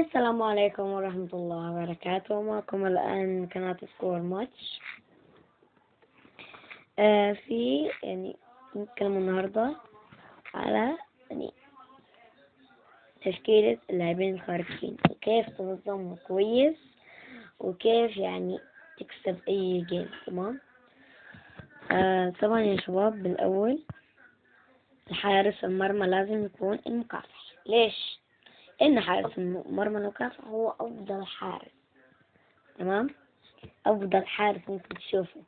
السلام عليكم ورحمة الله وبركاته. معكم الآن قناة سكور ماتش. في نتكلم النهاردة على تشكيلة اللاعبين الخارجين وكيف تنظم كويس وكيف تكسب أي جيم. تمام. طبعا يا شباب، بالأول الحارس المرمى لازم يكون المكافح. ليش؟ إن حارس المرمى المكافح هو أفضل حارس. تمام، أفضل حارس ممكن تشوفه.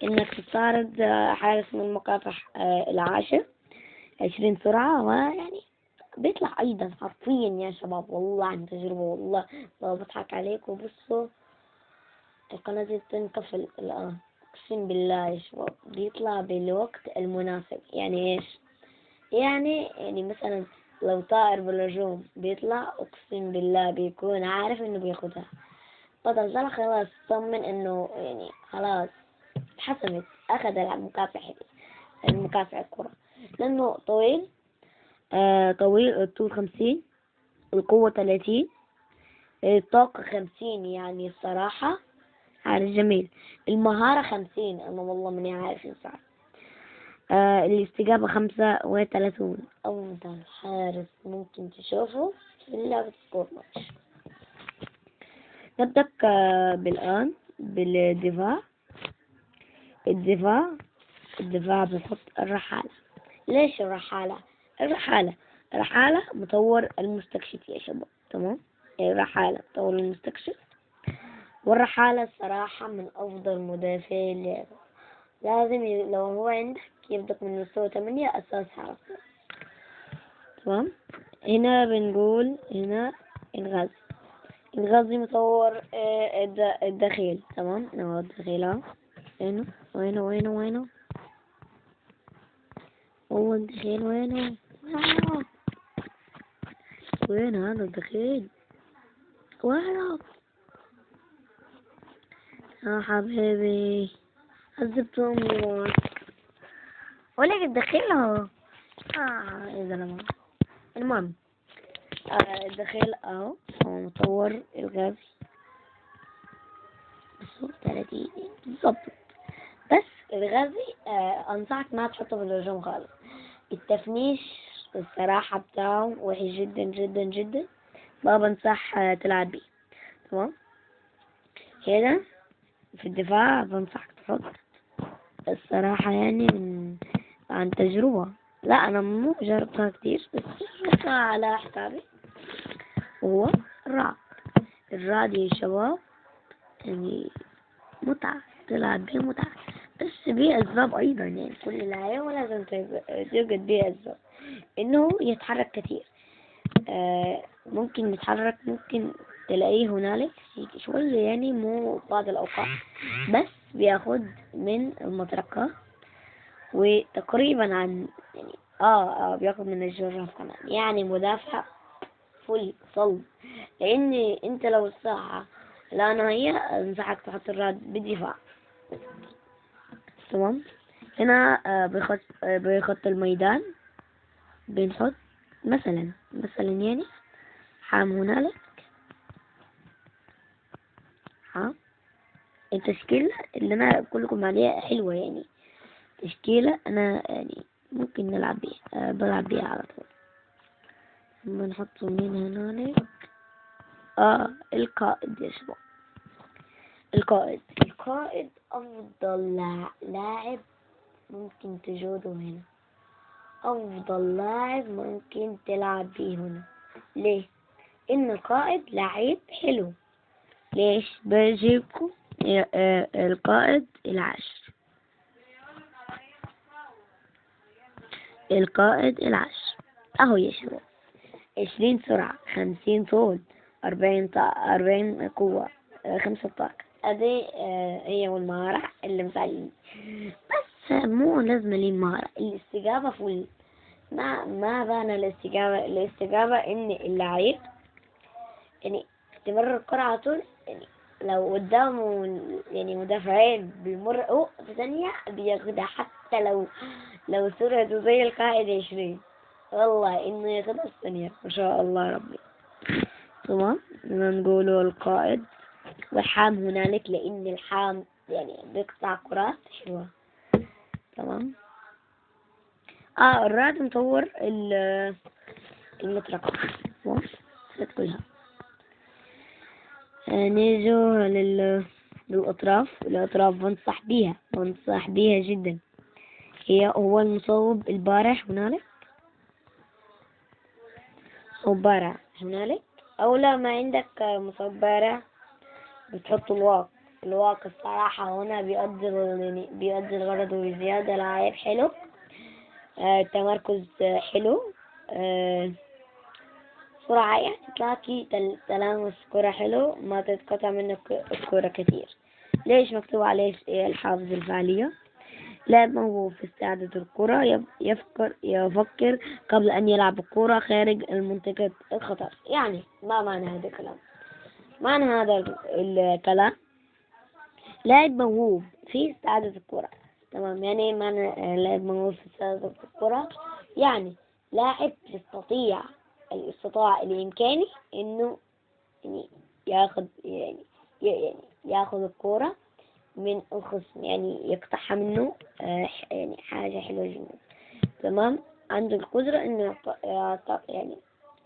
إنك تستعرض حارس من المكافح العاشر 20 سرعة، بيطلع أيضا حرفيا يا شباب، والله عن تجربة، والله لو بضحك عليكم. بصوا القناة دي تنقفل الآن، أقسم بالله يا شباب بيطلع بالوقت المناسب. إيش؟ مثلا لو طائر بالهجوم بيطلع، أقسم بالله بيكون عارف إنه بياخدها. بدل ده خلاص طمن إنه خلاص حسمت، أخذ المكافح الكرة، لأنه طويل. طويل، الطول 50، القوة 30، الطاقة 50. الصراحة حارس جميل. المهارة 50، أنا والله ماني عارف ينفع. الاستجابة 35. أفضل حارس ممكن تشوفه في لعبة سكور ماتش. نبدأ بالآن بالدفاع. الدفاع بنحط الرحالة. ليش الرحالة؟ الرحالة مطور المستكشف يا شباب. تمام، الرحالة مطور المستكشف. والرحالة الصراحة من أفضل مدافعي اللعبة. لازم لو هو عندك يبدأ من مستوى 8 أساس حرف. تمام. هنا بنقول الغازي مطور الدخيل. تمام، نوع الدخيل وينه هو الدخيل؟ وين هذا الدخيل؟ وينه يا حبيبي؟ عذبت أمي موت. ولك الدخيل اهو. يا زلمة. المهم الدخيل اهو هو مطور الغاز بصوت 30 بالضبط. بس الغازي انصحك ما تحطه في الهجوم خالص. التفنيش الصراحة بتاعه وحش جدا جدا جدا، ما بنصح تلعب بيه. تمام. هنا في الدفاع بنصحك تحط الصراحة عن تجربة. لا أنا مو جربتها كتير، بس جربتها على حسابي. هو الرعد يا شباب، متعة تلعب بيه، متعة، بس بيه أسباب أيضا. كل لعيبة لازم توجد بيه أسباب. إنه يتحرك كتير. ممكن يتحرك، ممكن تلاقيه هنالك شوية، مو بعض الأوقات، بس بياخد من المطرقة وتقريبا عن بياخد من الجراف كمان. مدافع فل صلب. لأن أنت لو الساعة لا نهائية أنصحك تحط الراد بالدفاع. تمام. هنا بخط الميدان بنحط مثلا حام هنالك. التشكيلة اللي أنا أقول لكم عليها حلوة. تشكيلة أنا ممكن نلعب بيها، بلعب بيها على طول. بنحط مين هنالك؟ القائد يا شباب. القائد أفضل لاعب ممكن تجوده هنا، أفضل لاعب ممكن تلعب بيه هنا. ليه؟ إن القائد لاعب حلو. ليش بجيبكم القائد العاشر؟ أهو يا شباب، 20 سرعة، 50 طول، 40 قوة، 5 طاقة. هذه هي والمهارة اللي مساعدين. بس مو لازم لي مهارة. الاستجابة فل. ما بان الاستجابة إن اللعيب تمرر الكرة على طول. لو قدامه مدافعين بيمر في ثانية بياخدها، حتى لو سرعته زي القائد 20، والله إنه ياخدها في ثانية. ما شاء الله ربي. تمام. نقوله القائد. والحام هنالك لأن الحام يعني بيقطع كرات حلوة. تمام. الرعد مطور المطرقة. تمام. كلها. نيجو للأطراف. الأطراف بنصح بيها جدا. هو المصوب البارح هنالك. مصوب بارع هنالك، أو لا ما عندك مصوب بارع بتحط الواق الصراحة هنا بيؤدي الغرض وبزيادة. لعيب حلو، تمركز حلو، سرعة يعني تلاقي تلامس كرة حلو، ما تتقطع منك الكرة كثير. ليش مكتوب عليه الحافظ الفعالية؟ لاعب موهوب في استعادة الكرة، يفكر قبل أن يلعب الكرة خارج المنطقة الخطر. يعني ما معنى هذا الكلام؟ معنى هذا الكلام لاعب موهوب في استعادة الكرة. تمام. يعني معنى لاعب موهوب في استعادة الكرة يعني لاعب استطاع الإمكاني إنه يعني ياخذ الكرة من الخصم، يعني يقطعها منه. يعني حاجة حلوة جدا. تمام. عنده القدرة إنه يعني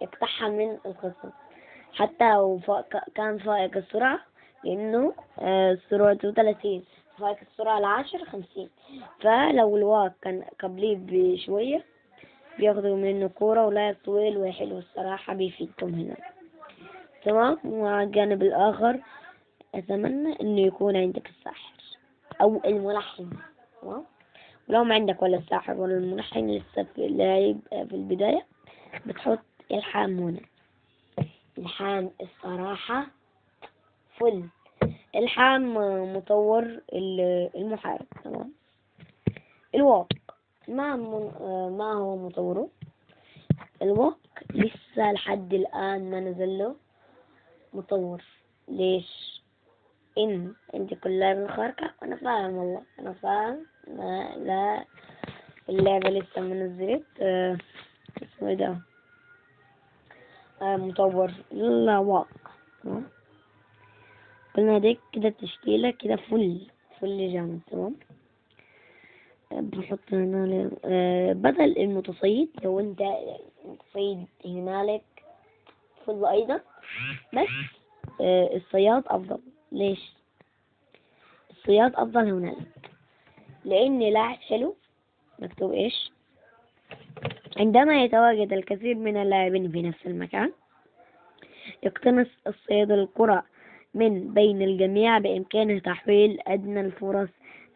يقطعها من الخصم، حتى لو كان فائق السرعة، لأنه سرعته 30، فائق السرعة 50. فلو الواق كان قبليه بشوية بياخدوا منه كورة، ولاعب طويل وحلو الصراحة بيفيدكم هنا. تمام. وعلى الجانب الآخر أتمنى إنه يكون عندك الساحر أو الملحن. تمام. ولو ما عندك ولا الساحر ولا الملحن لسه في اللاعب في البداية، بتحط الحام هنا. الحام الصراحة فل. الحام مطور المحارب. تمام. الواق ما هو مطوره. الواق لسه لحد الآن ما نزله مطور. ليش؟ انت كلها بالخارقة. انا فاهم والله، انا فاهم. لا اللعبة لسه ما نزلت. اسمه ايه ده؟ مطور لا واق. قلنا ديك كده تشكيلة كده فل جامد. تمام. بنحط هنا بدل المتصيد. لو انت متصيد هنالك فل ايضا، بس الصياد افضل. ليش الصياد افضل هنالك؟ لان لاعب حلو. مكتوب ايش؟ عندما يتواجد الكثير من اللاعبين في نفس المكان، يقتنص الصياد الكرة من بين الجميع، بإمكانه تحويل أدنى الفرص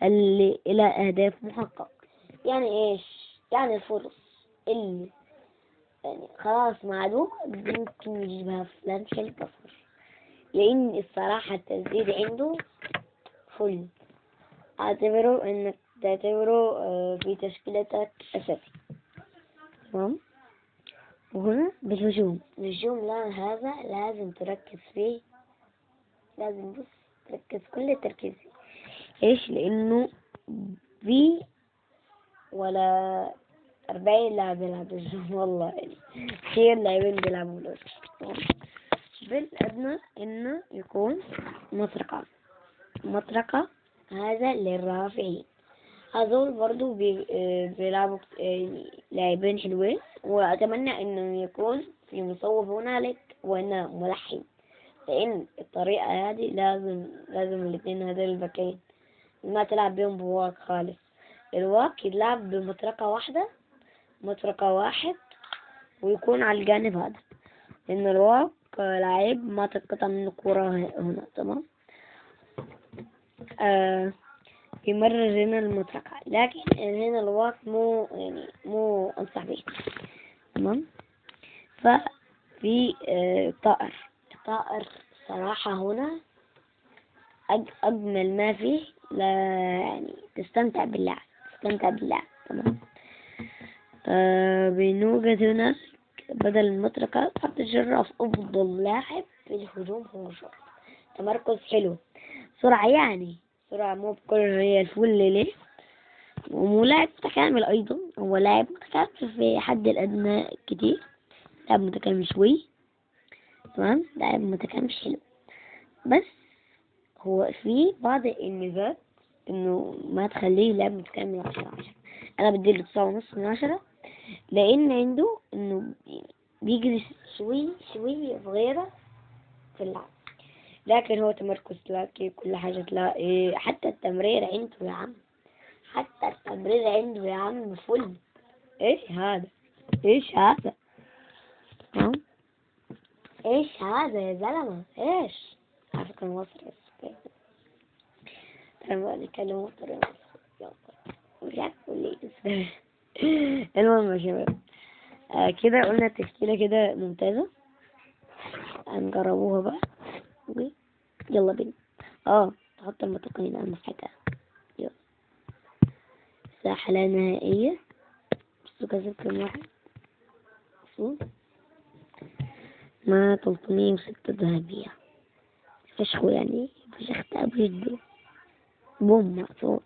إلى أهداف محقق. يعني إيش؟ يعني الفرص اللي يعني خلاص معدوم ممكن يجيبها في لمح البصر، لأن الصراحة التسديد عنده فل. اعتبره إنك تعتبره في تشكيلتك أساسي. تمام. وهنا بالهجوم. الهجوم هذا لازم تركز فيه، لازم بص تركز كل التركيز فيه. ايش؟ لانه في ولا 40 لاعب يلعب الهجوم والله، يعني كثير لاعبين بيلعبوا الهجوم. بالأدنى انه يكون مطرقة هذا للرافعين. هذول برضو بيلعبوا لاعبين حلوين، وأتمنى إنه يكون في مصوب هنالك وهنا ملحن، لأن الطريقة هذه لازم الاثنين هذول الباكين ما تلعب بيهم بواق خالص. الواق يلعب بمطرقة واحد ويكون على الجانب هذا، لأن الواق لعيب ما تتقطع منه كورة هنا. تمام. يمرر هنا المطرقة، لكن هنا الواق مو أنصح به. تمام. ففي طائر صراحة هنا أجمل ما فيه. لا يعني تستمتع باللعب. تمام. بنوجد هنا بدل المطرقة تحط الجراف. أفضل لاعب في الهجوم هو الجراف. تمركز حلو، سرعة مو بكل هي الفل ليه. ولاعب متكامل أيضا. هو لاعب متكامل في حد الأدنى كتير، لاعب متكامل شوي. تمام. لاعب متكامل حلو، بس هو في بعض الميزات انه ما تخليه لاعب متكامل 10/10. انا بديله 9.5/10، لان عنده انه بيجري شوي صغيرة في اللعب، لكن هو تمركز تلاقي كل حاجة، تلاقي حتى التمرير عنده يا عم، حتى التمرير عنده يا عم فل. ايش هذا؟ ايش هذا؟ ها؟ ايش هذا يا زلمة؟ ايش؟ على فكرة مصري بس ترى نتكلم مصري مش عارف اقول ايه. المهم يا شباب، كده قلنا التشكيلة كده ممتازة، هنجربوها بقى. يلا بينا. تحط المتقنين اهم حاجة. يلا. ساحة لا نهائية، بس كسب كم واحد؟ ما 306 ذهبية، فشخوا يعني، فشخت بجد، بوم مقصود.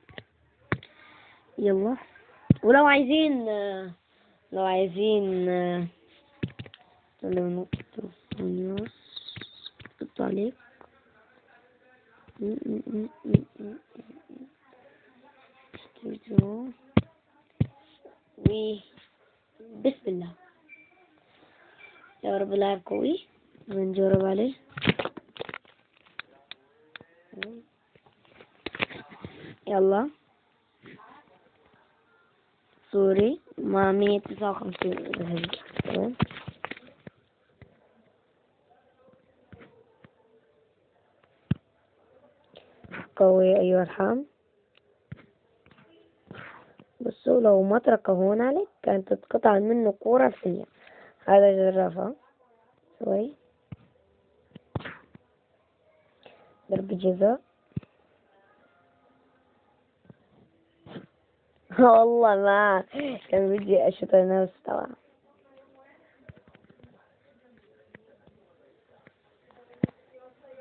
يلا. ولو عايزين لو عايزين لو نقطة التعليق بسم الله. يا رب لاعب قوي، بنجرب عليه. يلا. سوري، مع 159 ذهبي. تمام. قوي أيها الحام. بصوا، لو مطرقة هون عليك كانت تتقطع منه كورة فيا. هذا جرافة شوي، ضربة جزاء. والله ما كان بدي أشوط نفس طبعا.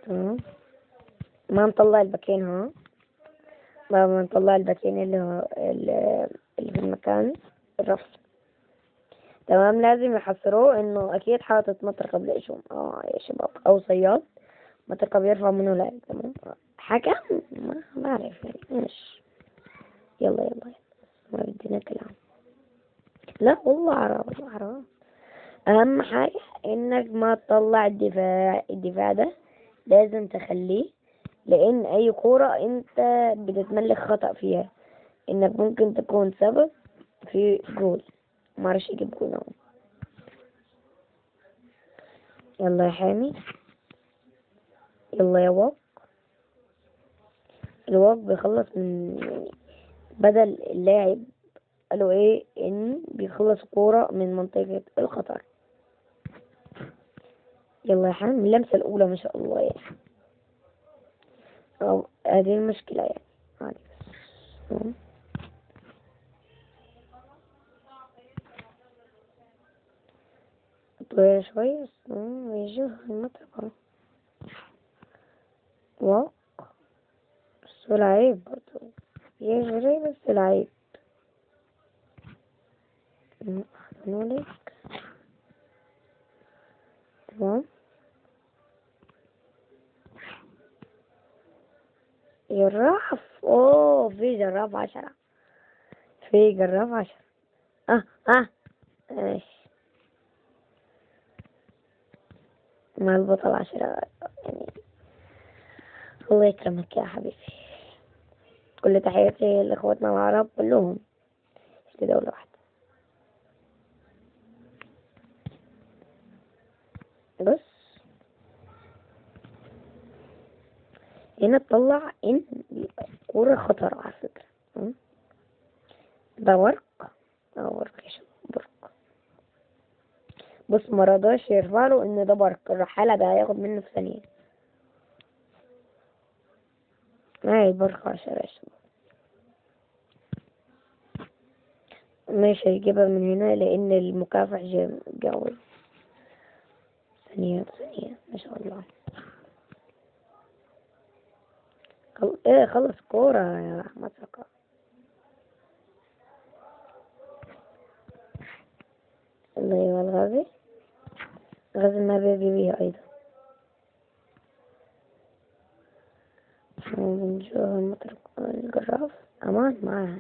تمام. ما نطلع الباكين ها، ما نطلع الباكين اللي هو اللي في المكان الرفض. تمام. لازم يحصروه انه اكيد حاطط مطرقة قبل ايشهم يا شباب، او صياد مطرقة بيرفع منه لاعب. تمام. حكم ما اعرف يعني ايش. يلا يلا، ما بدنا كلام. لا والله عرب، والله عرب. اهم حاجة انك ما تطلع الدفاع ده لازم تخليه، لان اي كورة انت بتتملك خطأ فيها، انك ممكن تكون سبب في جول، معرفش يجيب جول اهو. يلا يا حامي، يلا يا واق. الواق بيخلص من بدل اللاعب قالوا ايه ان بيخلص كورة من منطقة الخطر. يلا يا حامي، اللمسة الاولى ما شاء الله يعني، هذه المشكلة يعني، عادي بس. طويلة شوي بس يجي المطرقة. واق بس هو لعيب برضه، يجري بس لعيب. نولك. تمام. جراف، في جراف 10، في جراف 10. اه اه ايش مع البطل 10 يعني. الله يكرمك يا حبيبي. كل تحياتي لاخواتنا العرب كلهم في دولة واحدة. بص، هنا تطلع ان كورة خطر على فكرة. ده ورق، ورق يا شباب، برق. بص، مرضاش يرفع له ان ده برق، الرحالة ده هياخد منه في ثانية. معي برق 10 يا شباب، مش هيجيبها من هنا لان المكافح جوي. ثانية ما شاء الله. خلص كورة يا مطرقة. الله يا الغازي، غازي ما بيجي بيها ايضا. وبنشوف المطر الجراف أمان معها.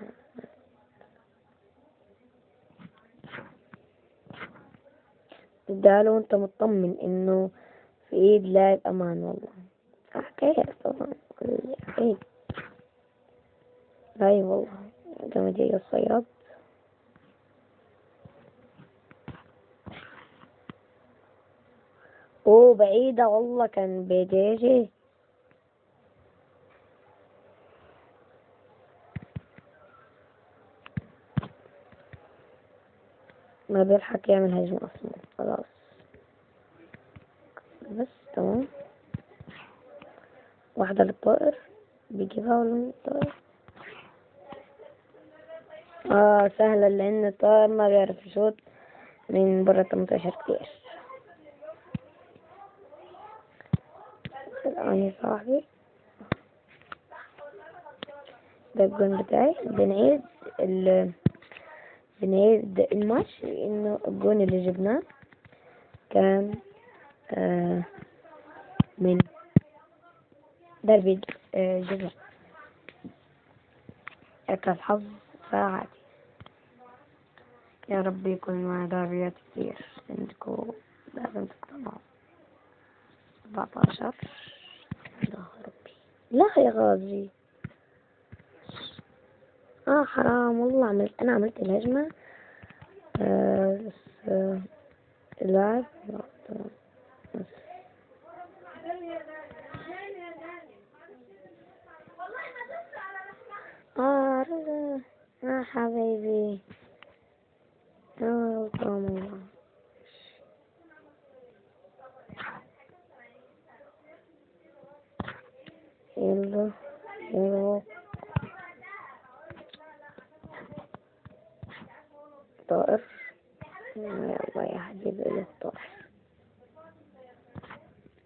ده لو انت مطمن انه في ايد لاعب امان والله. حكاية طبعا كل اكيد. هاي والله لما جاي الصياد بعيدة والله كان بيجي ما بيلحق يعمل هجمة اصلا خلاص. بس تمام واحدة للطائر بيجيبها ولا من الطائر. سهلة لان الطائر ما بيعرف يشوط من برا 18 كتير. الآن يا صاحبي ده الجون بتاعي. بنعيد الماتش انه الجون اللي جبناه كان من ضربة جزاء. كان الحظ ساعتي. يا رب يكون معي ضربات كتير عندكم لازم تقتنعوا. 14 الله ربي لا يا غازي. حرام والله أنا عملت الهجمة بس اللاعب بس رجع. حبيبي والله يلا يلا طائر يلا يا حبيبي الطائر.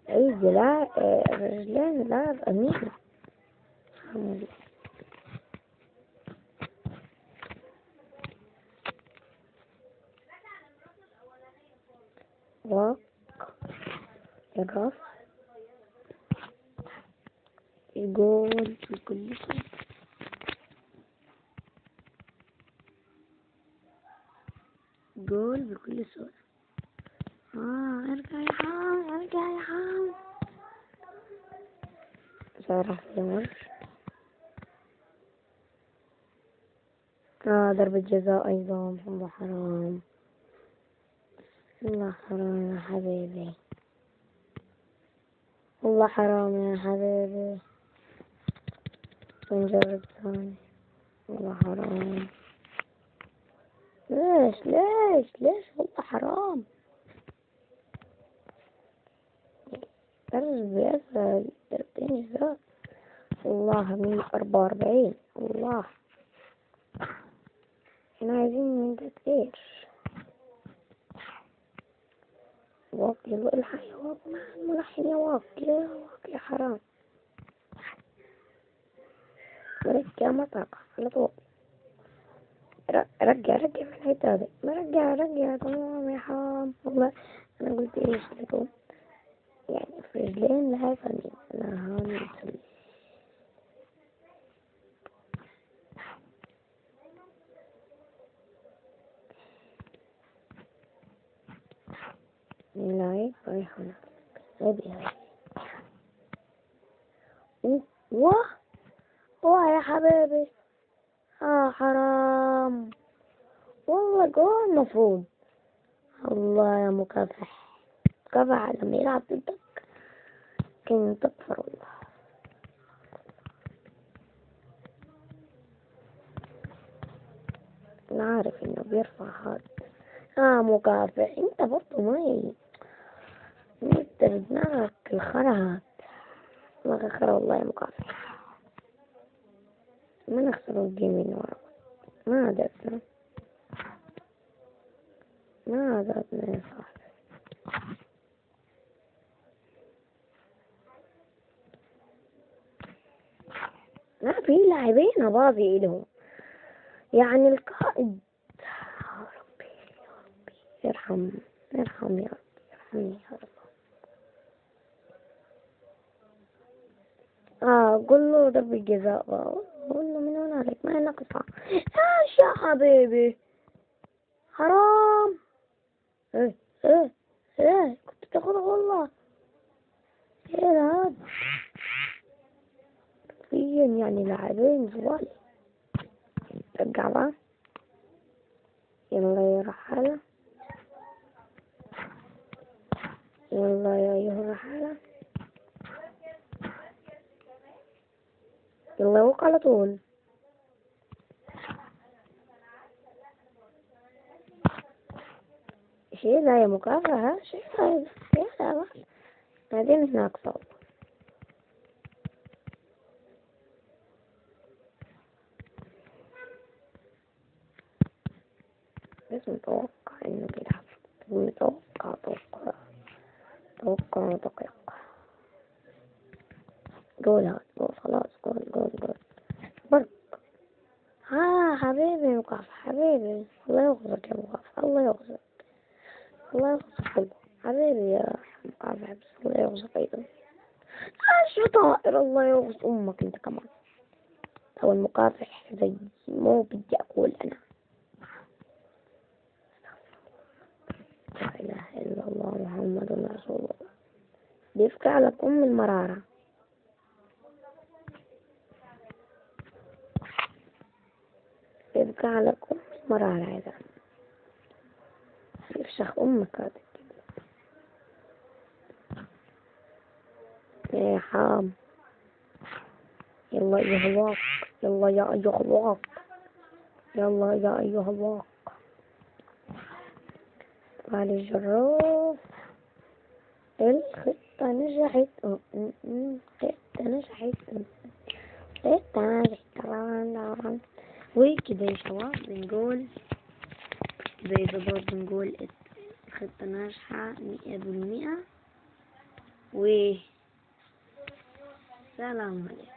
اي لاعب رجلين لاعب امين. واق الراس الجول بكل سهولة. جول بكل سهولة. ارجع يا حام ارجع يا حام. صار يمر. ضربة جزاء ايضا. الله حرام الله حرام يا حبيبي. والله حرام يا حبيبي. نجرب ثاني. والله حرام. ليش والله حرام. ضربتين جزاء. والله 144. الله احنا عايزين من ده كتير. واقي الحق يا واقي ملحن يا واقي يا حرام. مرجع مطرقة على طول. رجع في الحتة هذي. رجع تمام يا حرام. والله أنا قلت إيش لكم يعني في رجلين لها فمين. أنا هون مسوي لاعب رايح هنا. هذي واه يا حبيبي. حرام والله جول مفروض. الله يا مكافح لما يلعب ضدك كان تكفر والله. أنا عارف إنه بيرفع هاد. مكافح أنت برضو ما انت بدماغك الخرا. دماغك خرا والله يا مكافح. ما نخسر الجيم من ورا. ما عدتنا يا صاحبي. ما في لاعبين باضي إلهم يعني القائد. يا ربي ارحم يا رب ارحمني يا رب. قل له ضربة جزاء بقى، قل له من هنالك ما انك قطع. ايش يا حبيبي، حرام. ايه ايه ايه كنت بتاخدها والله. ايه هذا فين يعني لاعبين زوال. رجع بقى، يلا يا رحالة، يلا يا أيها الرحالة، يلا وقع على طول. شيء لا يا مكافأة، شيء لا يا لا. بعدين هناك صوب. بس متوقع إنه بيلعب، متوقع توقع دقيق. جول هاد، جول خلاص، جول جول جول. برك. حبيبي مكافأة حبيبي، الله يغفرك يا مكافأة، الله يغفرك، الله يغفرك والله حبيبي يا مكافأة، بس الله يغفرك أيضا. شو طائر، الله يغفر أمك أنت كمان. أو المكافح زي مو بدي أقول أنا. لا إله إلا الله محمد رسول الله. بيفكى على أم المرارة، بيفكى على أم المرارة هذا، يفشخ أمك هذا يا حام. يلا أيها الواق، يلا يا أيها الواق، يلا يا أيها الواق. على الجراف، الخطة نجحت، الخطة نجحت، الخطة نجحت. وكده يا شباب بنقول، زي بالضبط بنقول الخطة ناجحة 100%. وسلام عليكم.